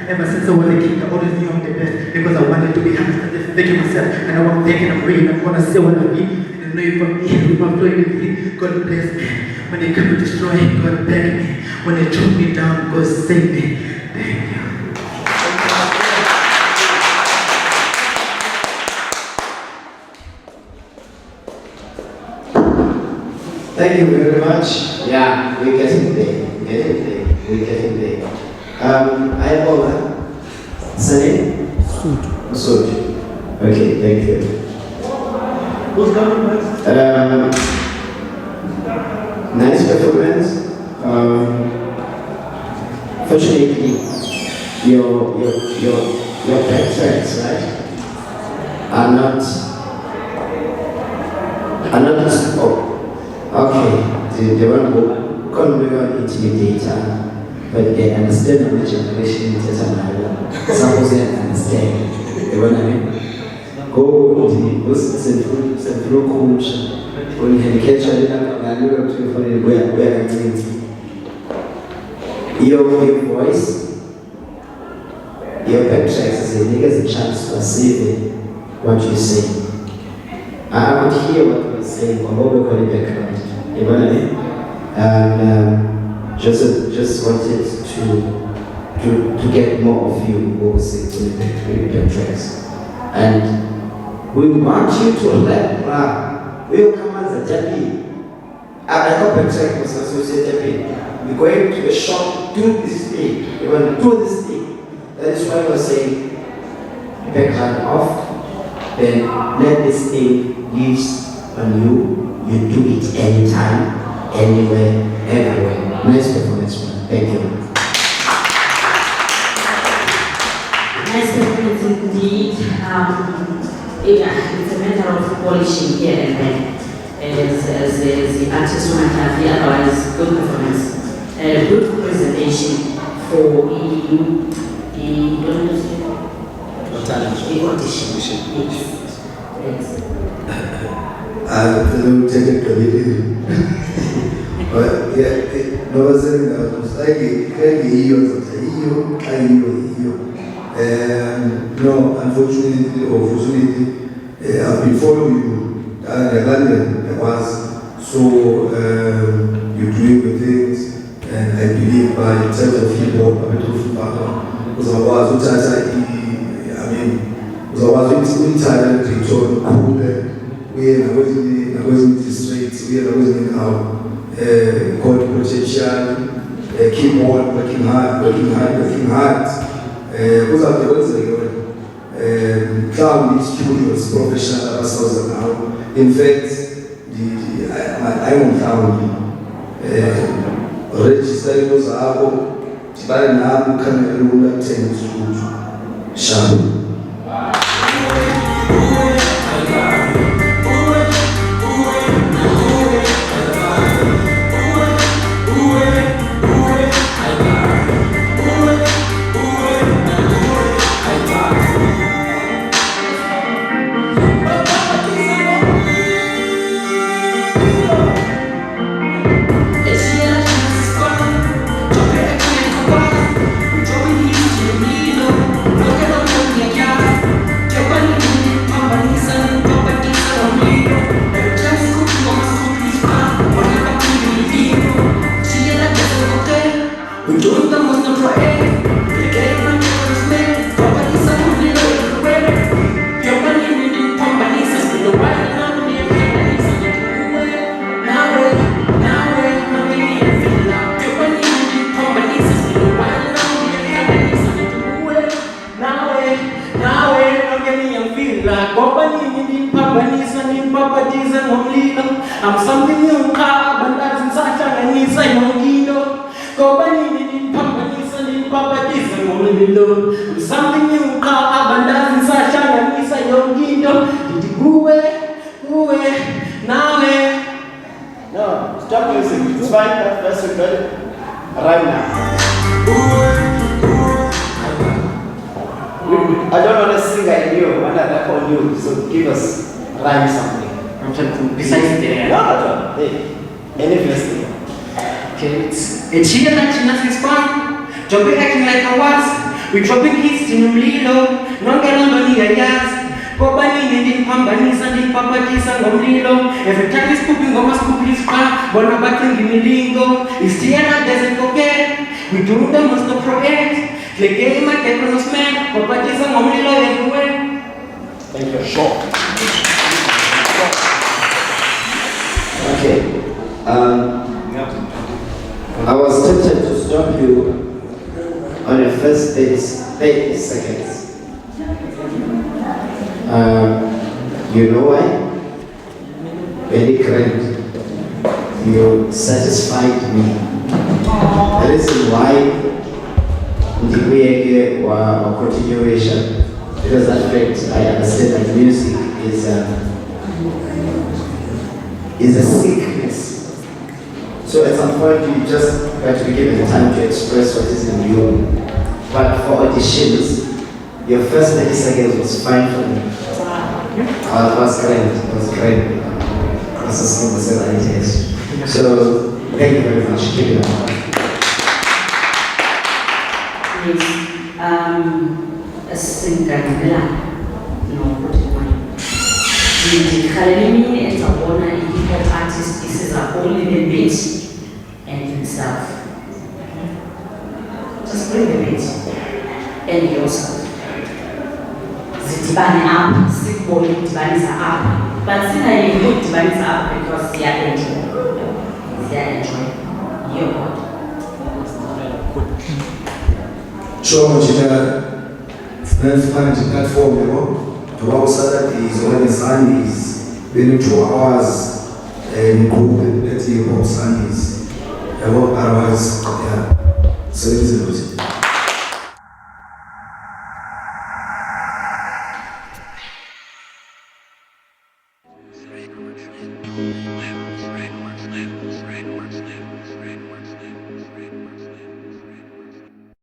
Ever since I was a kid, I always knew I'm the best because I wanted to be honest and just thinking myself. And I want to take it and breathe. I want to say what I need. And I know if I'm here, if I'm flowing with me, God bless me. When they come to destroy me, God back me. When they choke me down, God save me. Thank you. Thank you very much. Yeah, we're getting there. We're getting there. I have all that. Sunny? Sud. Okay, thank you. Who's coming next? Nice performance. Fortunately, your backtracks, right, are not. Okay. They won't go intimidator. But they understand the generation suppose they understand. You know what I mean? Go to the central culture. When you catch your voice, your backtracks is a nigga's chance to perceive what you say. I would hear what you're saying from all the background. You know what I mean? And just wanted to get more of you who will sing with the tracks. And we want you to let we'll come as a deputy. I hope a track was associated. We're going to a shop, do this thing. We're going to do this thing. That is why we're saying backhand off, then let this thing lives on you. You do it anytime, anywhere, everywhere. Nice performance, man. Thank you. Nice performance indeed. It's a matter of polishing here and there. As the artist might have the otherwise good performance. Good presentation for the audition. Yes. I'm technically but yeah, no was no, unfortunately or fortunately, I've been following you. London was so you're doing good things, and I believe by terms of hip hop, a bit of Cofimvaba, because I was talent return cool uye nakwezinye districts, uye nakwezinye indawo called potential, keep on working hard. Kuzawude kwenzeke mhlawumbi i-studios professional abasawuza ngawo. In fact, ayingomhlawumbi register into zakho, dibane nami ukhangele lula kuthenge istudio. Shalom. I'm something new, but that's in such a nice yogido. Go banini in Pampanis and in Papatis and only below. I'm something new, but that's in such a nice yogido. Did you go away, now? No, stop music. It's fine, that's good. Right now. I don't want to sing like you, I want to call you, so give us rhyme something. Besides the no, any first thing. Okay, it's here that nothing's fun. Jumping acting like a was. We dropping hits in Umlilo. Non galambani ayas. Kobani in Pambanis and in Papatis and Umlilo. Every time he's cooking, Goma's cooking his car. Bona batting in Milingo. It's TLR DezZ forget. We do the most of project. The game at the Kronos man. Papatis and Umlilo everywhere. Thank you. Sure. Okay. I was tempted to stop you on your first 30 seconds. You know why? Very great. You satisfied me. The reason why the continuation, because that fact I understand that music is a sickness. So at some point you just have to be given the time to express what is in you. But for auditions, your first 30 seconds was fine for me. It was great. It was great. So thank you very much. Keep it up. Yes. A singer. No, Khalimi and Sabona, a hip hop artist, this is only the beat and himself. Just bring the beat and yourself. Zitibani up, sick boy, Tibani up. But since I put Tibani up because they are enjoying. They are enjoying. Your God. Sure, let's find the platform, you know. Tomorrow Saturdays or any Sundays, then 2 hours and group and let's hear about Sundays. Otherwise, yeah. So it's a Thank you.